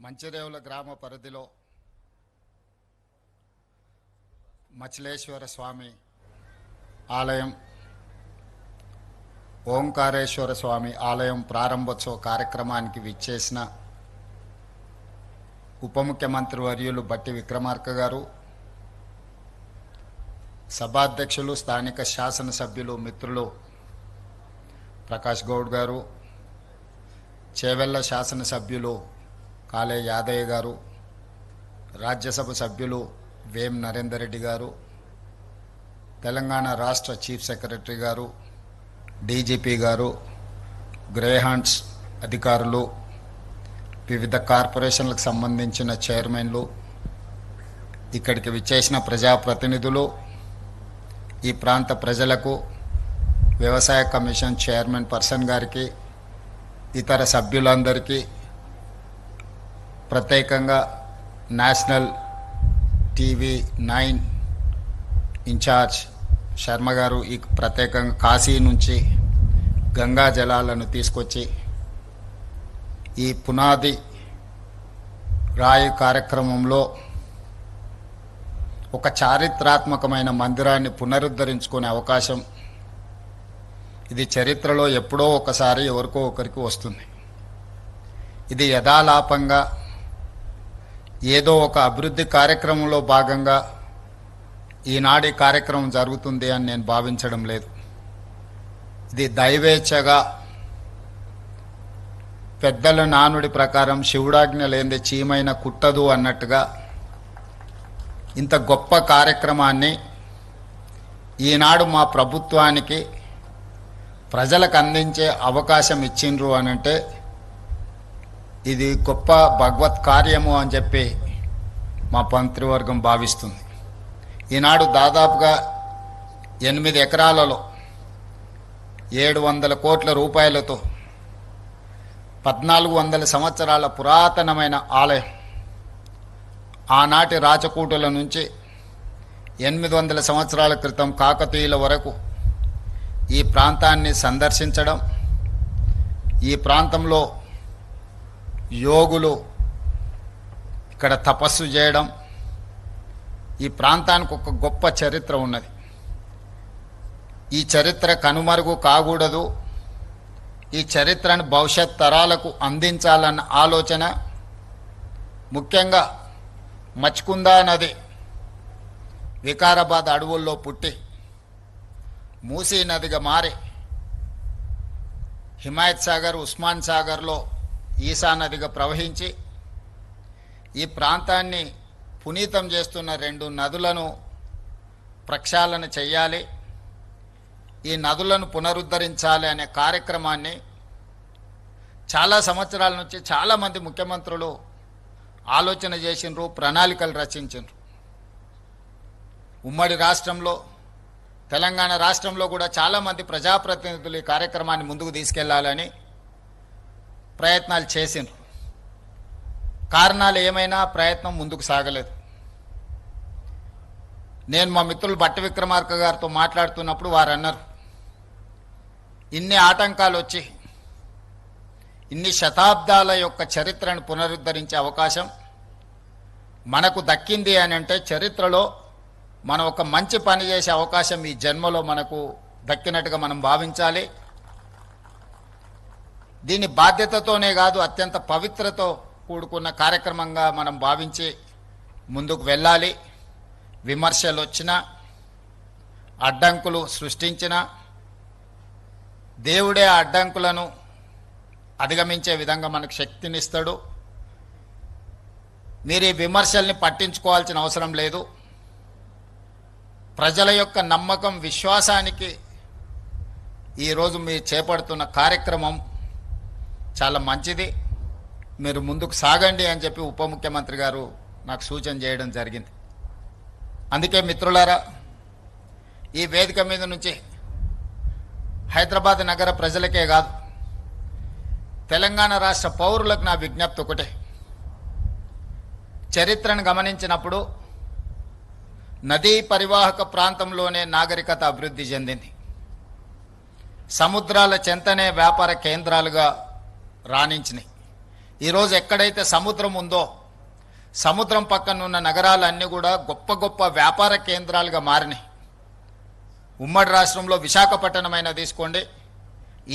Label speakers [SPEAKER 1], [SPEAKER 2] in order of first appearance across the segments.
[SPEAKER 1] మంచిరేవుల గ్రామ పరిధిలో మచిలేశ్వర స్వామి ఆలయం, ఓంకారేశ్వర స్వామి ఆలయం ప్రారంభోత్సవ కార్యక్రమానికి విచ్చేసిన ఉప ముఖ్యమంత్రి వర్యులు బట్టి విక్రమార్క గారు, సభాధ్యక్షులు స్థానిక శాసనసభ్యులు మిత్రులు ప్రకాష్ గౌడ్ గారు, చేవెళ్ల శాసనసభ్యులు కాళే యాదయ్య గారు, రాజ్యసభ సభ్యులు వేం నరేందర్ రెడ్డి గారు, తెలంగాణ రాష్ట్ర చీఫ్ సెక్రటరీ గారు, డీజీపీ గారు, గ్రేహాండ్స్ అధికారులు, వివిధ కార్పొరేషన్లకు సంబంధించిన చైర్మన్లు, ఇక్కడికి విచ్చేసిన ప్రజాప్రతినిధులు, ఈ ప్రాంత ప్రజలకు, వ్యవసాయ కమిషన్ చైర్మన్ పర్సన్ గారికి, ఇతర సభ్యులందరికీ, ప్రత్యేకంగా నేషనల్ టీవీ 9 ఇన్ఛార్జ్ శర్మ గారు ఈ ప్రత్యేకంగా కాశీ నుంచి గంగా జలాలను తీసుకొచ్చి ఈ పునాది రాయి కార్యక్రమంలో ఒక చారిత్రాత్మకమైన మందిరాన్ని పునరుద్ధరించుకునే అవకాశం ఇది చరిత్రలో ఎప్పుడో ఒకసారి ఎవరికో ఒకరికి వస్తుంది. ఇది యథాలాపంగా ఏదో ఒక అభివృద్ధి కార్యక్రమంలో భాగంగా ఈనాటి కార్యక్రమం జరుగుతుంది అని నేను భావించడం లేదు. ఇది దైవేచ్ఛగా పెద్దల నానుడి ప్రకారం శివుడాజ్ఞ లేనిదే చీమైన కుట్టదు అన్నట్టుగా ఇంత గొప్ప కార్యక్రమాన్ని ఈనాడు మా ప్రభుత్వానికి ప్రజలకు అందించే అవకాశం ఇచ్చిండ్రు అనంటే ఇది గొప్ప భగవత్ కార్యము అని చెప్పి మా మంత్రివర్గం భావిస్తుంది. ఈనాడు దాదాపుగా 8 ఎకరాలలో 700 కోట్ల రూపాయలతో 1400 సంవత్సరాల పురాతనమైన ఆలయం, ఆనాటి రాచకూటుల నుంచి 800 సంవత్సరాల క్రితం కాకతీయుల వరకు ఈ ప్రాంతాన్ని సందర్శించడం, ఈ ప్రాంతంలో యోగులు ఇక్కడ తపస్సు చేయడం, ఈ ప్రాంతానికి ఒక గొప్ప చరిత్ర ఉన్నది. ఈ చరిత్ర కనుమరుగు కాకూడదు, ఈ చరిత్రను భవిష్యత్ తరాలకు అందించాలన్న ఆలోచన, ముఖ్యంగా మచ్కుందా నది వికారాబాద్ అడవుల్లో పుట్టి మూసీ నదిగా మారి హిమాయత్ సాగర్, ఉస్మాన్ సాగర్లో ఈసా నదిగా ప్రవహించి ఈ ప్రాంతాన్ని పునీతం చేస్తున్న 2 నదులను ప్రక్షాళన చేయాలి, ఈ నదులను పునరుద్ధరించాలి అనే కార్యక్రమాన్ని చాలా సంవత్సరాల నుంచి చాలామంది ముఖ్యమంత్రులు ఆలోచన చేసినారు, ప్రణాళికలు రచించారు. ఉమ్మడి రాష్ట్రంలో, తెలంగాణ రాష్ట్రంలో కూడా చాలామంది ప్రజాప్రతినిధులు ఈ కార్యక్రమాన్ని ముందుకు తీసుకెళ్లాలని ప్రయత్నాలు చేసిండ్రు. కారణాలు ఏమైనా ప్రయత్నం ముందుకు సాగలేదు. నేను మా మిత్రులు బట్టి విక్రమార్క గారితో మాట్లాడుతున్నప్పుడు వారు అన్నారు, ఇన్ని ఆటంకాలు వచ్చి ఇన్ని శతాబ్దాల యొక్క చరిత్రను పునరుద్ధరించే అవకాశం మనకు దక్కింది అని అంటే చరిత్రలో మనం ఒక మంచి పని చేసే అవకాశం ఈ జన్మలో మనకు దక్కినట్టుగా మనం భావించాలి. దీని బాధ్యతతోనే కాదు, అత్యంత పవిత్రతో కూడుకున్న కార్యక్రమంగా మనం భావించి ముందుకు వెళ్ళాలి. విమర్శలు వచ్చినా, అడ్డంకులు సృష్టించినా దేవుడే ఆ అడ్డంకులను అధిగమించే విధంగా మనకు శక్తినిస్తాడు. మీరు ఈ విమర్శల్ని పట్టించుకోవాల్సిన అవసరం లేదు. ప్రజల యొక్క నమ్మకం, విశ్వాసానికి ఈరోజు మీరు చేపడుతున్న కార్యక్రమం చాలా మంచిది, మీరు ముందుకు సాగండి అని చెప్పి ఉప ముఖ్యమంత్రి గారు నాకు సూచన చేయడం జరిగింది. అందుకే మిత్రులారా, ఈ వేదిక మీద నుంచి హైదరాబాద్ నగర ప్రజలకే కాదు, తెలంగాణ రాష్ట్ర పౌరులకు నా విజ్ఞప్తి ఒకటే. చరిత్రను గమనించినప్పుడు నదీ పరివాహక ప్రాంతంలోనే నాగరికత అభివృద్ధి చెందింది. సముద్రాల చెంతనే వ్యాపార కేంద్రాలుగా రాణించినాయి. ఈరోజు ఎక్కడైతే సముద్రం ఉందో సముద్రం పక్కన ఉన్న నగరాలన్నీ కూడా గొప్ప గొప్ప వ్యాపార కేంద్రాలుగా మారినాయి. ఉమ్మడి రాష్ట్రంలో విశాఖపట్నం అయినా తీసుకోండి,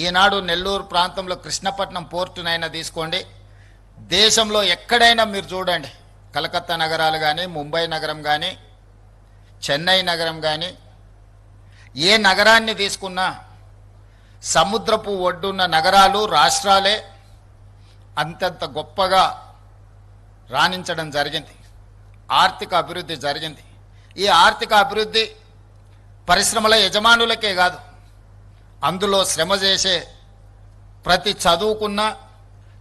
[SPEAKER 1] ఈనాడు నెల్లూరు ప్రాంతంలో కృష్ణపట్నం పోర్టునైనా తీసుకోండి, దేశంలో ఎక్కడైనా మీరు చూడండి, కలకత్తా నగరాలు కానీ, ముంబై నగరం కానీ, చెన్నై నగరం కానీ, ఏ నగరాన్ని తీసుకున్నా సముద్రపు ఒడ్డున్న నగరాలు రాష్ట్రాలే అంతంత గొప్పగా రాణించడం జరిగింది. ఆర్థిక అభివృద్ధి జరిగింది. ఈ ఆర్థిక అభివృద్ధి పరిశ్రమల యజమానులకే కాదు, అందులో శ్రమ చేసే ప్రతి చదువుకున్న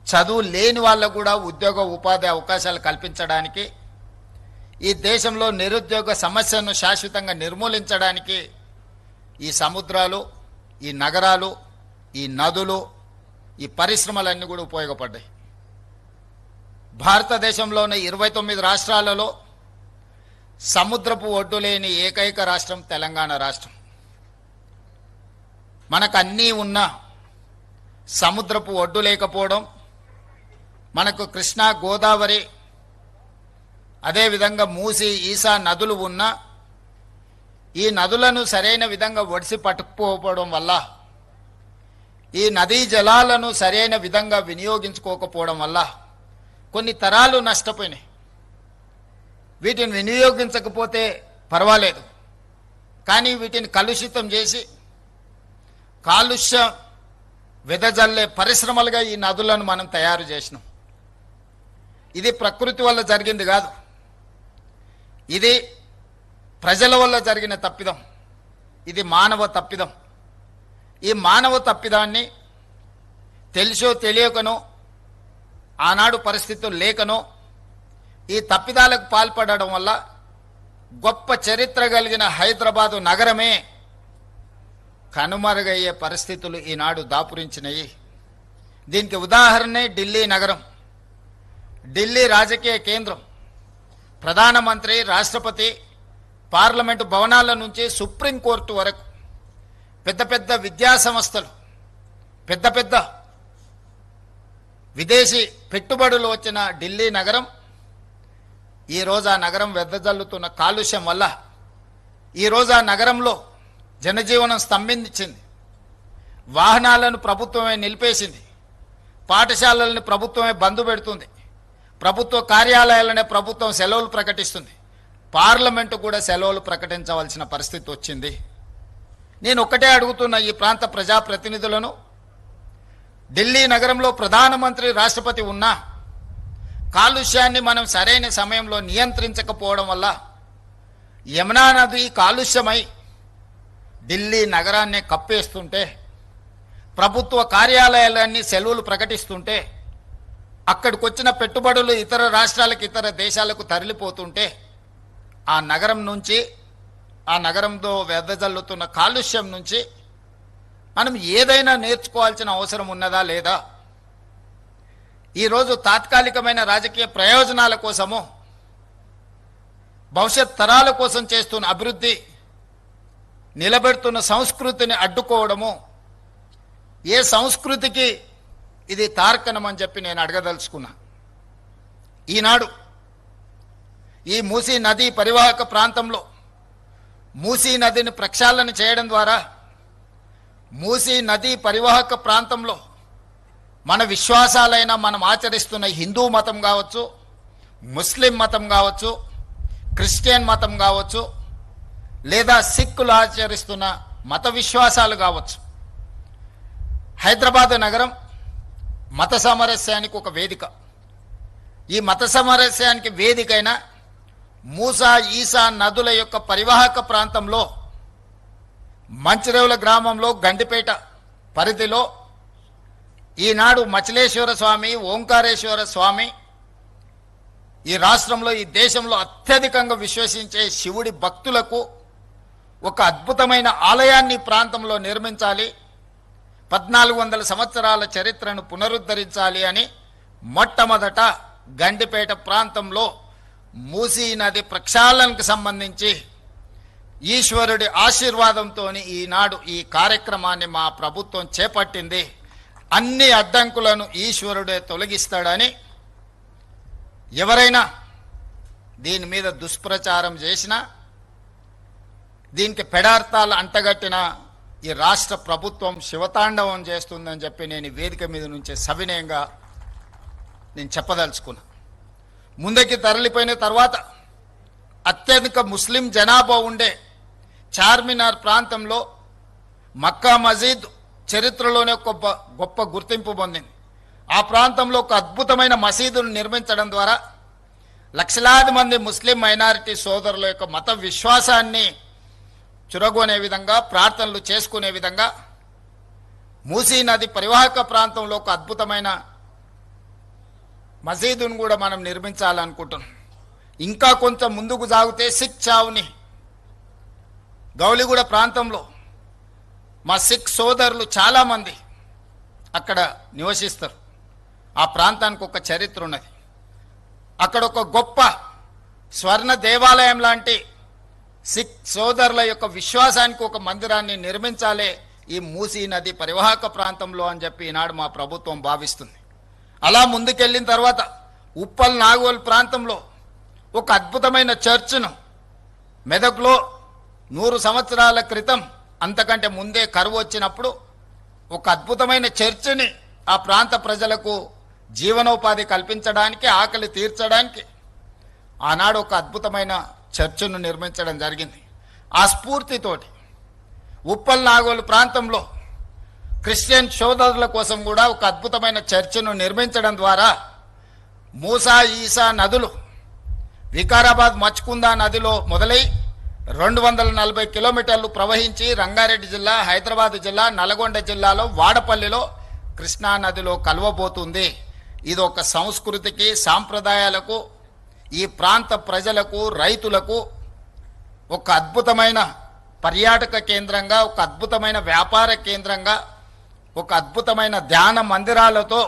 [SPEAKER 1] చదువు లేని వాళ్ళకు కూడా ఉద్యోగ ఉపాధి అవకాశాలు కల్పించడానికి, ఈ దేశంలో నిరుద్యోగ సమస్యను శాశ్వతంగా నిర్మూలించడానికి ఈ సముద్రాలు, ఈ నగరాలు, ఈ నదులు, ఈ పరిశ్రమలన్నీ కూడా ఉపయోగపడ్డాయి. భారతదేశంలోని 29 రాష్ట్రాలలో సముద్రపు ఒడ్డు లేని ఏకైక రాష్ట్రం తెలంగాణ రాష్ట్రం. మనకు అన్నీ ఉన్నా సముద్రపు ఒడ్డు లేకపోవడం, మనకు కృష్ణా, గోదావరి, అదేవిధంగా మూసి, ఈసా నదులు ఉన్నా ఈ నదులను సరైన విధంగా ఒడిసి పట్టుకుపోవడం వల్ల, ఈ నదీ జలాలను సరైన విధంగా వినియోగించుకోకపోవడం వల్ల కొన్ని తరాలు నష్టపోయినాయి. వీటిని వినియోగించకపోతే పర్వాలేదు, కానీ వీటిని కలుషితం చేసి కాలుష్య వెదజల్లే పరిశ్రమలుగా ఈ నదులను మనం తయారు చేసినాం. ఇది ప్రకృతి వల్ల జరిగింది కాదు, ఇది ప్రజల వల్ల జరిగిన తప్పిదం, ఇది మానవ తప్పిదం. ఈ మానవ తప్పిదాన్ని తెలిసో తెలియకనో, ఆనాడు పరిస్థితులు లేకనో ఈ తప్పిదాలకు పాల్పడడం వల్ల గొప్ప చరిత్ర కలిగిన హైదరాబాదు నగరమే కనుమరుగయ్యే పరిస్థితులు ఈనాడు దాపురించినాయి. దీనికి ఉదాహరణే ఢిల్లీ నగరం. ఢిల్లీ రాజకీయ కేంద్రం. ప్రధానమంత్రి, రాష్ట్రపతి, పార్లమెంటు భవనాల నుంచి సుప్రీంకోర్టు వరకు పెద్ద పెద్ద విద్యా సంస్థలు, పెద్ద పెద్ద విదేశీ పెట్టుబడులు వచ్చిన ఢిల్లీ నగరం ఈరోజు ఆ నగరం వెదజల్లుతున్న కాలుష్యం వల్ల ఈరోజు ఆ నగరంలో జనజీవనం స్తంభించింది. వాహనాలను ప్రభుత్వమే నిలిపేసింది, పాఠశాలలను ప్రభుత్వమే బంద్ పెడుతుంది, ప్రభుత్వ కార్యాలయాలనే ప్రభుత్వం సెలవులు ప్రకటిస్తుంది, పార్లమెంటు కూడా సెలవులు ప్రకటించవలసిన పరిస్థితి వచ్చింది. నేను ఒక్కటే అడుగుతున్న ఈ ప్రాంత ప్రజాప్రతినిధులను, ఢిల్లీ నగరంలో ప్రధానమంత్రి, రాష్ట్రపతి ఉన్నా కాలుష్యాన్ని మనం సరైన సమయంలో నియంత్రించకపోవడం వల్ల యమునా నది కాలుష్యమై ఢిల్లీ నగరాన్ని కప్పేస్తుంటే, ప్రభుత్వ కార్యాలయాలన్నీ సెలవులు ప్రకటిస్తుంటే, అక్కడికి వచ్చిన పెట్టుబడులు ఇతర రాష్ట్రాలకు, ఇతర దేశాలకు తరలిపోతుంటే, ఆ నగరం నుంచి, ఆ నగరంతో వెదజల్లుతున్న కాలుష్యం నుంచి మనం ఏదైనా నేర్చుకోవాల్సిన అవసరం ఉన్నదా లేదా? ఈరోజు తాత్కాలికమైన రాజకీయ ప్రయోజనాల కోసము, భవిష్యత్ తరాల కోసం చేస్తున్న అభివృద్ధి, నిలబెడుతున్న సంస్కృతిని అడ్డుకోవడము ఏ సంస్కృతికి ఇది తార్కణం అని చెప్పి నేను అడగదలుచుకున్నా. ఈనాడు ఈ మూసీ నదీ పరివాహక ప్రాంతంలో మూసీ నదిని ప్రక్షాళన చేయడం ద్వారా మూసీ నదీ పరివాహక ప్రాంతంలో మన విశ్వాసాలైన మనం ఆచరిస్తున్న హిందూ మతం కావచ్చు, ముస్లిం మతం కావచ్చు, క్రిస్టియన్ మతం కావచ్చు, లేదా సిక్కులు ఆచరిస్తున్న మత విశ్వాసాలు కావచ్చు, హైదరాబాద్ నగరం మత సామరస్యానికి ఒక వేదిక. ఈ మత సామరస్యానికి వేదికైన మూసా, ఈసా నదుల యొక్క పరివాహక ప్రాంతంలో మంచిరేవుల గ్రామంలో గండిపేట పరిధిలో ఈనాడు మచిలేశ్వర స్వామి, ఓంకారేశ్వర స్వామి ఈ రాష్ట్రంలో, ఈ దేశంలో అత్యధికంగా విశ్వసించే శివుడి భక్తులకు ఒక అద్భుతమైన ఆలయాన్ని ప్రాంతంలో నిర్మించాలి, 1400 సంవత్సరాల చరిత్రను పునరుద్ధరించాలి అని మొట్టమొదట గండిపేట ప్రాంతంలో మూసీ నది ప్రక్షాళనకు సంబంధించి ఈశ్వరుడి ఆశీర్వాదంతో ఈనాడు ఈ కార్యక్రమాన్ని మా ప్రభుత్వం చేపట్టింది. అన్ని అడ్డంకులను ఈశ్వరుడే తొలగిస్తాడని ఎవరైనా దీని మీద దుష్ప్రచారం చేసినా, దీనికి పెడార్థాలు అంటగట్టిన ఈ రాష్ట్ర ప్రభుత్వం శివతాండవం చేస్తుందని చెప్పి నేను ఈ వేదిక మీద నుంచి సవినయంగా నేను చెప్పదలుచుకున్నా. ముందుకి తరలిపోయిన తర్వాత అత్యధిక ముస్లిం జనాభా ఉండే చార్మినార్ ప్రాంతంలో మక్కా మసీద్ చరిత్రలోనే ఒక గొప్ప గుర్తింపు పొందింది. ఆ ప్రాంతంలో ఒక అద్భుతమైన మసీదును నిర్మించడం ద్వారా లక్షలాది మంది ముస్లిం మైనారిటీ సోదరుల యొక్క మత విశ్వాసాన్ని చురగొనే విధంగా, ప్రార్థనలు చేసుకునే విధంగా మూసీ నది పరివాహక ప్రాంతంలో ఒక అద్భుతమైన మసీదును కూడా మనం నిర్మించాలనుకుంటున్నాం. ఇంకా కొంచెం ముందుకు సాగితే సిక్ చావుని గౌలిగూడ ప్రాంతంలో మా సిక్ సోదరులు చాలామంది అక్కడ నివసిస్తారు. ఆ ప్రాంతానికి ఒక చరిత్ర ఉన్నది. అక్కడ ఒక గొప్ప స్వర్ణ దేవాలయం లాంటి సిక్ సోదరుల యొక్క విశ్వాసానికి ఒక మందిరాన్ని నిర్మించాలి ఈ మూసీ నది పరివాహక ప్రాంతంలో అని చెప్పి ఈనాడు మా ప్రభుత్వం భావిస్తుంది. అలా ముందుకెళ్ళిన తర్వాత ఉప్పల్ నాగోల్ ప్రాంతంలో ఒక అద్భుతమైన చర్చ్ను మెదక్లో 100 సంవత్సరాల క్రితం, అంతకంటే ముందే కరువు వచ్చినప్పుడు ఒక అద్భుతమైన చర్చిని ఆ ప్రాంత ప్రజలకు జీవనోపాధి కల్పించడానికి, ఆకలి తీర్చడానికి ఆనాడు ఒక అద్భుతమైన చర్చ్ను నిర్మించడం జరిగింది. ఆ స్ఫూర్తితోటి ఉప్పల్ నాగోలు ప్రాంతంలో క్రిస్టియన్ సోదరుల కోసం కూడా ఒక అద్భుతమైన చర్చ్ను నిర్మించడం ద్వారా మూసా ఈసా నదులు వికారాబాద్ మచ్కుందా నదిలో మొదలై 240 కిలోమీటర్లు ప్రవహించి రంగారెడ్డి జిల్లా, హైదరాబాద్ జిల్లా, నల్గొండ జిల్లాలో వాడపల్లిలో కృష్ణా నదిలో కలవబోతుంది. ఇది ఒక సంస్కృతికి, సాంప్రదాయాలకు, ఈ ప్రాంత ప్రజలకు, రైతులకు ఒక అద్భుతమైన పర్యాటక కేంద్రంగా, ఒక అద్భుతమైన వ్యాపార కేంద్రంగా, ఒక అద్భుతమైన ధ్యాన మందిరాలతో,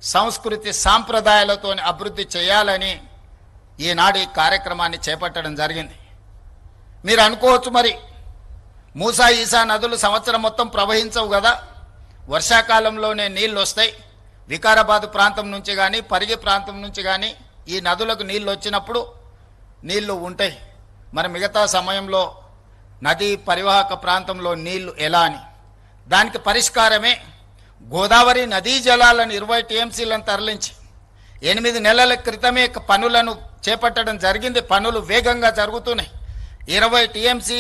[SPEAKER 1] సంస్కృతి సాంప్రదాయాలతో అభివృద్ధి చేయాలని ఈనాడు ఈ కార్యక్రమాన్ని చేపట్టడం జరిగింది. మీరు అనుకోవచ్చు, మరి మూసా ఈసా నదులు సంవత్సరం మొత్తం ప్రవహించవు కదా, వర్షాకాలంలోనే నీళ్ళు వస్తాయి. వికారాబాద్ ప్రాంతం నుంచి కానీ, పరిగి ప్రాంతం నుంచి కానీ ఈ నదులకు నీళ్ళు వచ్చినప్పుడు నీళ్లు ఉంటాయి. మరి మిగతా సమయంలో నదీ పరివాహక ప్రాంతంలో నీళ్లు ఎలా అని, దానికి పరిష్కారమే గోదావరి నదీ జలాలను 20 టీఎంసీలను తరలించి 8 నెలల క్రితమే పనులను చేపట్టడం జరిగింది. పనులు వేగంగా జరుగుతున్నాయి. 20 టీఎంసీ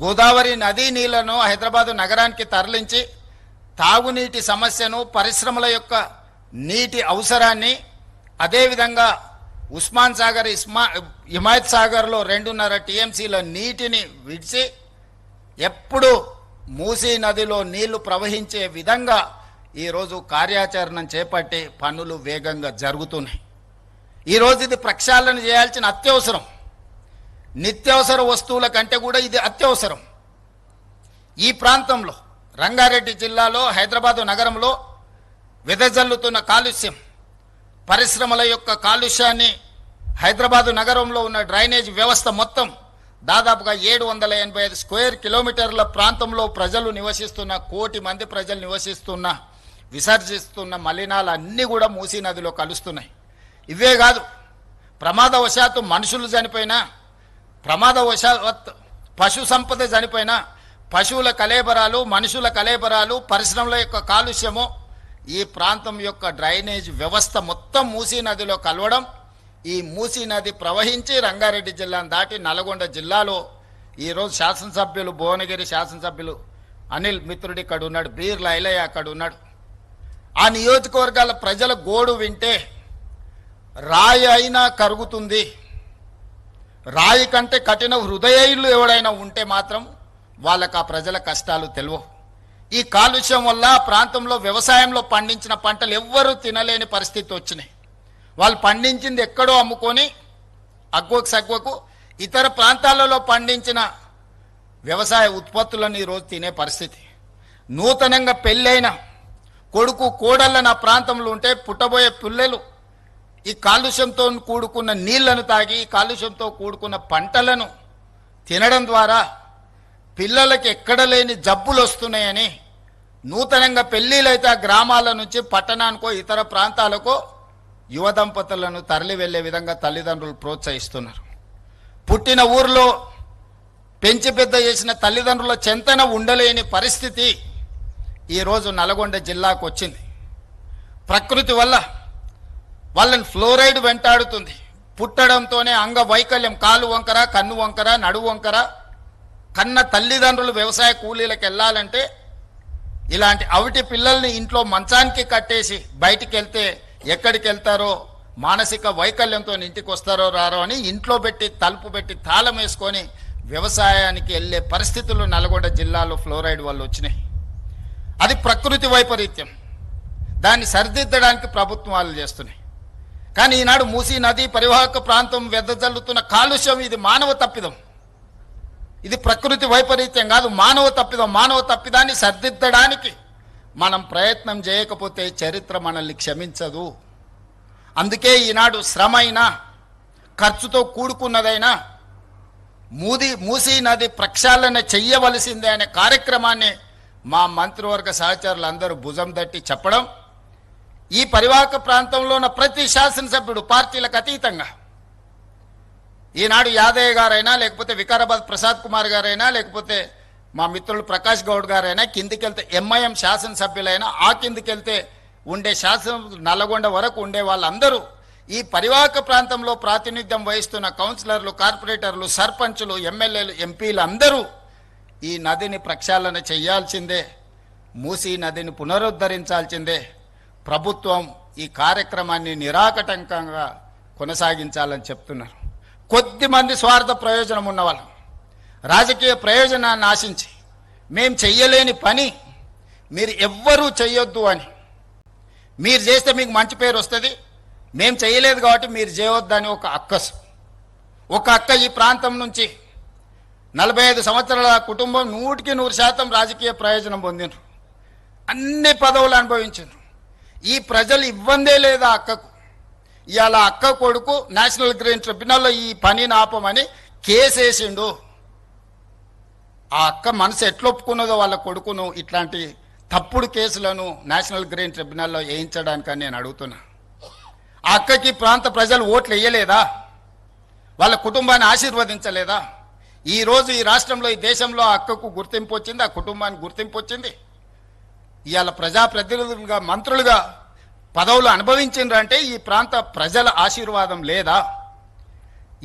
[SPEAKER 1] గోదావరి నదీ నీళ్లను హైదరాబాదు నగరానికి తరలించి తాగునీటి సమస్యను, పరిశ్రమల యొక్క నీటి అవసరాన్ని, అదేవిధంగా ఉస్మాన్ సాగర్, హిమాయత్ సాగర్లో 2.5 టీఎంసీల నీటిని విడిచి ఎప్పుడు మూసీ నదిలో నీళ్లు ప్రవహించే విధంగా ఈరోజు కార్యాచరణ చేపట్టి పనులు వేగంగా జరుగుతున్నాయి. ఈరోజు ఇది ప్రక్షాళన చేయాల్సిన అత్యవసరం. నిత్యావసర వస్తువుల కంటే కూడా ఇది అత్యవసరం. ఈ ప్రాంతంలో రంగారెడ్డి జిల్లాలో, హైదరాబాదు నగరంలో వెదజల్లుతున్న కాలుష్యం, పరిశ్రమల యొక్క కాలుష్యాన్ని, హైదరాబాదు నగరంలో ఉన్న డ్రైనేజ్ వ్యవస్థ మొత్తం దాదాపుగా 785 స్క్వేర్ కిలోమీటర్ల ప్రాంతంలో ప్రజలు నివసిస్తున్న, 1 కోటి మంది ప్రజలు నివసిస్తున్న, విసర్జిస్తున్న మలినాలు అన్నీ కూడా మూసీ నదిలో కలుస్తున్నాయి. ఇవే కాదు, ప్రమాదవశాత్తు మనుషులు చనిపోయినా, ప్రమాదవశాత్తు పశు సంపద చనిపోయినా, పశువుల కలేబరాలు, మనుషుల కలేబరాలు, పరిశ్రమల యొక్క కాలుష్యము, ఈ ప్రాంతం యొక్క డ్రైనేజ్ వ్యవస్థ మొత్తం మూసీ నదిలో కలవడం, ఈ మూసీ నది ప్రవహించి రంగారెడ్డి జిల్లాను దాటి నల్గొండ జిల్లాలో ఈరోజు శాసనసభ్యులు, భువనగిరి శాసనసభ్యులు అనిల్ మిత్రుడు ఇక్కడ ఉన్నాడు, బీర్ల ఐలయ్య అక్కడ ఉన్నాడు. ఆ నియోజకవర్గాల ప్రజల గోడు వింటే రాయి అయినా కరుగుతుంది. రాయి కంటే కఠిన హృదయులు ఎవడైనా ఉంటే మాత్రం వాళ్ళకు ఆ ప్రజల కష్టాలు తెలియవు. ఈ కాలుష్యం వల్ల ప్రాంతంలో వ్యవసాయంలో పండించిన పంటలు ఎవ్వరూ తినలేని పరిస్థితి వచ్చినాయి. వాళ్ళు పండించింది ఎక్కడో అమ్ముకొని అగ్వకు సగ్వకు ఇతర ప్రాంతాలలో పండించిన వ్యవసాయ ఉత్పత్తులను ఈరోజు తినే పరిస్థితి. నూతనంగా పెళ్ళైన కొడుకు కోడళ్ళ నా ప్రాంతంలో ఉంటే పుట్టబోయే పిల్లలు ఈ కాలుష్యంతో కూడుకున్న నీళ్లను తాగి, ఈ కాలుష్యంతో కూడుకున్న పంటలను తినడం ద్వారా పిల్లలకి ఎక్కడ లేని జబ్బులు వస్తున్నాయని నూతనంగా పెళ్ళిళ్ళైతే ఆ గ్రామాల నుంచి పట్టణానికో ఇతర ప్రాంతాలకో యువ దంపతులను తరలి వెళ్లే విధంగా తల్లిదండ్రులు ప్రోత్సహిస్తున్నారు. పుట్టిన ఊర్లో పెంచి పెద్ద చేసిన తల్లిదండ్రుల చెంతన ఉండలేని పరిస్థితి ఈరోజు నల్గొండ జిల్లాకు వచ్చింది. ప్రకృతి వల్ల వాళ్ళని ఫ్లోరైడ్ వెంటాడుతుంది. పుట్టడంతోనే అంగవైకల్యం, కాలు వంకర, కన్ను వంకర, నడువు వంకర. కన్న తల్లిదండ్రులు వ్యవసాయ కూలీలకు వెళ్ళాలంటే ఇలాంటి అవిటి పిల్లల్ని ఇంట్లో మంచానికి కట్టేసి బయటికి వెళ్తే ఎక్కడికి వెళ్తారో, మానసిక వైకల్యంతో ఇంటికి వస్తారో రారో అని ఇంట్లో పెట్టి తలుపు పెట్టి తాళం వేసుకొని వ్యవసాయానికి వెళ్ళే పరిస్థితులు నల్గొండ జిల్లాలో ఫ్లోరైడ్ వల్ల వచ్చినాయి. అది ప్రకృతి వైపరీత్యం. దాన్ని సరిదిద్దడానికి ప్రభుత్వాలు చేస్తున్నాయి. కానీ ఈనాడు మూసీ నది పరివాహక ప్రాంతం వెదజల్లుతున్న కాలుష్యం ఇది మానవ తప్పిదం. ఇది ప్రకృతి వైపరీత్యం కాదు, మానవ తప్పిదం. మానవ తప్పిదాన్ని సరిదిద్దడానికి మనం ప్రయత్నం చేయకపోతే చరిత్ర మనల్ని క్షమించదు. అందుకే ఈనాడు శ్రమ అయినా, ఖర్చుతో కూడుకున్నదైనా మూసీ నది ప్రక్షాళన చెయ్యవలసిందే అనే కార్యక్రమాన్ని మా మంత్రివర్గ సహచరులందరూ భుజం తట్టి చెప్పడం, ఈ పరివాహక ప్రాంతంలో ఉన్న ప్రతి శాసనసభ్యుడు పార్టీలకు అతీతంగా, ఈనాడు యాదయ్య గారైనా, లేకపోతే వికారాబాద్ ప్రసాద్ కుమార్ గారైనా, లేకపోతే మా మిత్రులు ప్రకాష్ గౌడ్ గారైనా, కిందికెళ్తే ఎంఐఎం శాసనసభ్యులైనా, ఆ కిందికెళ్తే ఉండే నల్లగొండ వరకు ఉండే వాళ్ళందరూ ఈ పరివాహక ప్రాంతంలో ప్రాతినిధ్యం వహిస్తున్న కౌన్సిలర్లు, కార్పొరేటర్లు, సర్పంచులు, ఎమ్మెల్యేలు, ఎంపీలు అందరూ ఈ నదిని ప్రక్షాళన చేయాల్సిందే, మూసీ నదిని పునరుద్ధరించాల్సిందే. ప్రభుత్వం ఈ కార్యక్రమాన్ని నిరాకటంకంగా కొనసాగించాలని చెప్తున్నారు. కొద్దిమంది స్వార్థ ప్రయోజనం ఉన్నవాళ్ళు రాజకీయ ప్రయోజనాన్ని ఆశించి మేం చెయ్యలేని పని మీరు ఎవ్వరూ చెయ్యొద్దు అని, మీరు చేస్తే మీకు మంచి పేరు వస్తుంది, మేం చేయలేదు కాబట్టి మీరు చేయవద్దని ఒక అక్క ఈ ప్రాంతం నుంచి 45 సంవత్సరాల కుటుంబం 100% రాజకీయ ప్రయోజనం పొందినారు, అన్ని పదవులు అనుభవించారు. ఈ ప్రజలు ఇవ్వందే లేదా అక్కకు. ఇవాళ అక్క కొడుకు నేషనల్ గ్రీన్ ట్రిబ్యునల్లో ఈ పనిని ఆపమని కేసేసిండు. ఆ అక్క మనసు ఎట్లొప్పుకున్నదో వాళ్ళ కొడుకును ఇట్లాంటి తప్పుడు కేసులను నేషనల్ గ్రీన్ ట్రిబ్యునల్లో వేయించడానికని నేను అడుగుతున్నా. ఆ అక్కకి ప్రాంత ప్రజలు ఓట్లు వేయలేదా? వాళ్ళ కుటుంబాన్ని ఆశీర్వదించలేదా? ఈరోజు ఈ రాష్ట్రంలో, ఈ దేశంలో ఆ అక్కకు గుర్తింపు వచ్చింది, ఆ కుటుంబానికి గుర్తింపు వచ్చింది. ఇవాళ ప్రజాప్రతినిధులుగా, మంత్రులుగా పదవులు అనుభవించిండ్రంటే ఈ ప్రాంత ప్రజల ఆశీర్వాదం లేదా?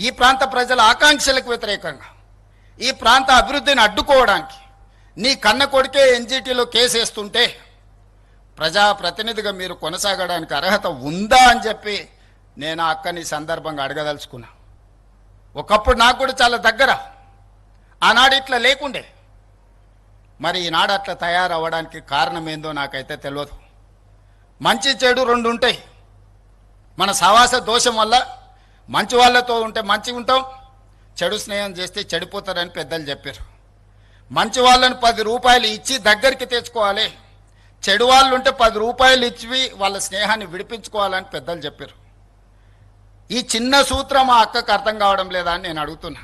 [SPEAKER 1] ఈ ప్రాంత ప్రజల ఆకాంక్షలకు వ్యతిరేకంగా, ఈ ప్రాంత అభివృద్ధిని అడ్డుకోవడానికి నీ కన్న కొడుకే ఎన్జిటిలో కేసేస్తుంటే ప్రజాప్రతినిధిగా మీరు కొనసాగడానికి అర్హత ఉందా అని చెప్పి నేను ఆ అక్కని సందర్భంగా అడగదలుచుకున్నా. ఒకప్పుడు నాకు కూడా చాలా దగ్గర, ఆనాడు ఇట్లా లేకుండే. మరి ఈనాడు అట్లా తయారవ్వడానికి కారణం ఏందో నాకైతే తెలియదు. మంచి చెడు రెండు ఉంటాయి. మన సహవాస దోషం వల్ల మంచి వాళ్ళతో ఉంటే మంచిగా ఉంటాం, చెడు స్నేహం చేస్తే చెడిపోతారని పెద్దలు చెప్పారు. మంచి వాళ్ళని 10 రూపాయలు ఇచ్చి దగ్గరికి తెచ్చుకోవాలి, చెడు వాళ్ళు ఉంటే 10 రూపాయలు ఇచ్చి వాళ్ళ స్నేహాన్ని విడిపించుకోవాలని పెద్దలు చెప్పారు. ఈ చిన్న సూత్రం ఆ అక్కకు అర్థం కావడం లేదా అని నేను అడుగుతున్నా.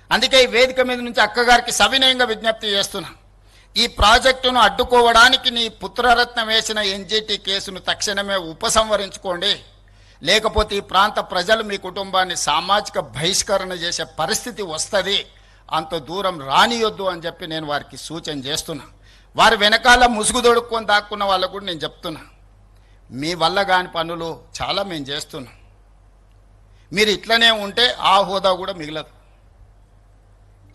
[SPEAKER 1] అందుకే ఈ వేదిక మీద నుంచి అక్కగారికి సవినయంగా విజ్ఞప్తి చేస్తున్నా. ఈ ప్రాజెక్టును అడ్డుకోవడానికి నీ పుత్రరత్నం వేసిన ఎన్జిటి కేసును తక్షణమే ఉపసంహరించుకోండి, లేకపోతే ఈ ప్రాంత ప్రజలు మీ కుటుంబాన్ని సామాజిక బహిష్కరణ చేసే పరిస్థితి వస్తుంది, అంత దూరం రానియొద్దు అని చెప్పి నేను వారికి సూచన చేస్తున్నా. వారి వెనకాల ముసుగు దొడుక్కొని దాక్కున్న వాళ్ళకు కూడా నేను చెప్తున్నా, మీ వల్ల కాని పనులు చాలా మేము చేస్తున్నాం. మీరు ఇట్లనే ఉంటే ఆ హోదా కూడా మిగలదు.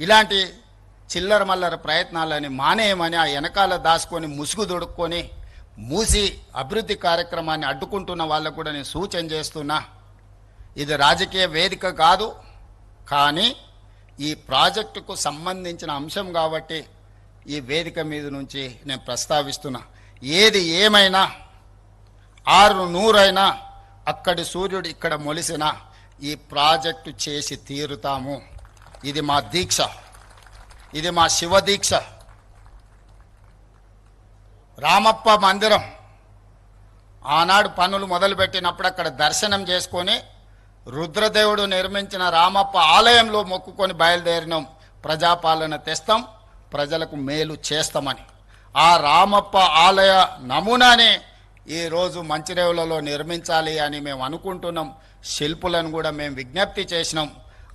[SPEAKER 1] ఇలాంటి చిల్లర మల్లర ప్రయత్నాలని మానేయమని ఆ వెనకాల దాచుకొని ముసుగు దొడుక్కొని మూసి అభివృద్ధి కార్యక్రమాన్ని అడ్డుకుంటున్న వాళ్ళకు కూడా నేను సూచన చేస్తున్నా. ఇది రాజకీయ వేదిక కాదు, కానీ ఈ ప్రాజెక్టుకు సంబంధించిన అంశం కాబట్టి ఈ వేదిక మీద నుంచి నేను ప్రస్తావిస్తున్నా. ఏది ఏమైనా 600 అయినా అక్కడి సూర్యుడు ఇక్కడ మొలిసిన ఈ ప్రాజెక్టు చేసి తీరుతాము. ఇది మా దీక్ష, ఇది మా శివ దీక్ష. రామప్ప మందిరం ఆనాడు పనులు మొదలుపెట్టినప్పుడు అక్కడ దర్శనం చేసుకొని రుద్రదేవుడు నిర్మించిన రామప్ప ఆలయంలో మొక్కుకొని బయలుదేరినాం. ప్రజాపాలన తెస్తాం, ప్రజలకు మేలు చేస్తామని. ఆ రామప్ప ఆలయ నమూనానే ఈరోజు మంచిరేవులలో నిర్మించాలి అని మేము అనుకుంటున్నాం. శిల్పులను కూడా మేము విజ్ఞప్తి చేసినాం.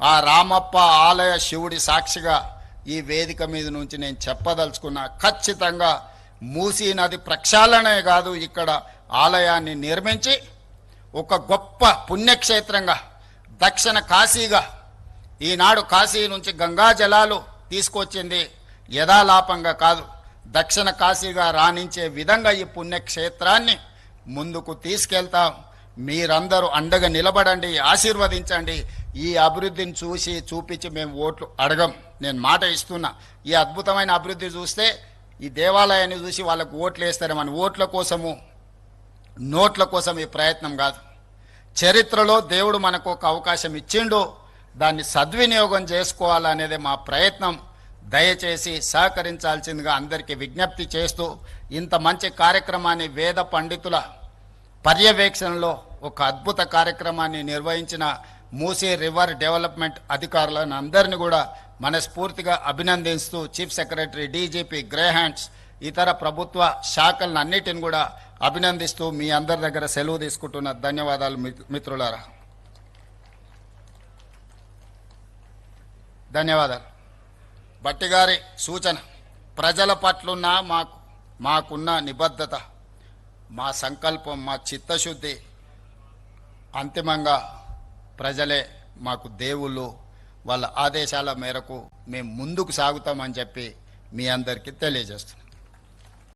[SPEAKER 1] ఆ రామప్ప ఆలయ శివుడి సాక్షిగా ఈ వేదిక మీద నుంచి నేను చెప్పదలుచుకున్నా, ఖచ్చితంగా మూసీ నది ప్రక్షాళనే కాదు, ఇక్కడ ఆలయాన్ని నిర్మించి ఒక గొప్ప పుణ్యక్షేత్రంగా, దక్షిణ కాశీగా, ఈనాడు కాశీ నుంచి గంగా జలాలు తీసుకొచ్చింది యథాలాపంగా కాదు, దక్షిణ కాశీగా రాణించే విధంగా ఈ పుణ్యక్షేత్రాన్ని ముందుకు తీసుకెళ్తాం. మీరందరూ అండగా నిలబడండి, ఆశీర్వదించండి. ఈ అభివృద్ధిని చూసి చూపించి మేము ఓట్లు అడగం. నేను మాట ఇస్తున్నా, ఈ అద్భుతమైన అభివృద్ధి చూస్తే ఈ దేవాలయాన్ని చూసి వాళ్ళకు ఓట్లు వేస్తారు. మన ఓట్ల కోసము, నోట్ల కోసం ఈ ప్రయత్నం కాదు. చరిత్రలో దేవుడు మనకు ఒక అవకాశం ఇచ్చిండు, దాన్ని సద్వినియోగం చేసుకోవాలనేదే మా ప్రయత్నం. దయచేసి సహకరించాల్సిందిగా అందరికీ విజ్ఞప్తి చేస్తూ, ఇంత మంచి కార్యక్రమాన్ని వేద పండితుల పర్యవేక్షణలో ఒక అద్భుత కార్యక్రమాన్ని నిర్వహించిన మూసీ రివర్ డెవలప్మెంట్ అధికారులను అందరినీ కూడా మనస్ఫూర్తిగా అభినందిస్తూ, chief secretary, DGP, grey hands, ఇతర ప్రభుత్వ శాఖలను అన్నిటిని కూడా అభినందిస్తూ మీ అందరి దగ్గర సెలవు తీసుకుంటున్న. ధన్యవాదాలు మిత్రులారా, ధన్యవాదాలు. భట్టిగారి సూచన, ప్రజల పట్లున్న మాకున్న నిబద్ధత, మా సంకల్పం, మా చిత్తశుద్ధి, అంతిమంగా ప్రజలే మాకు దేవుళ్ళు. వాళ్ళ ఆదేశాల మేరకు మేము ముందుకు సాగుతామని చెప్పి మీ అందరికీ తెలియజేస్తున్నాం.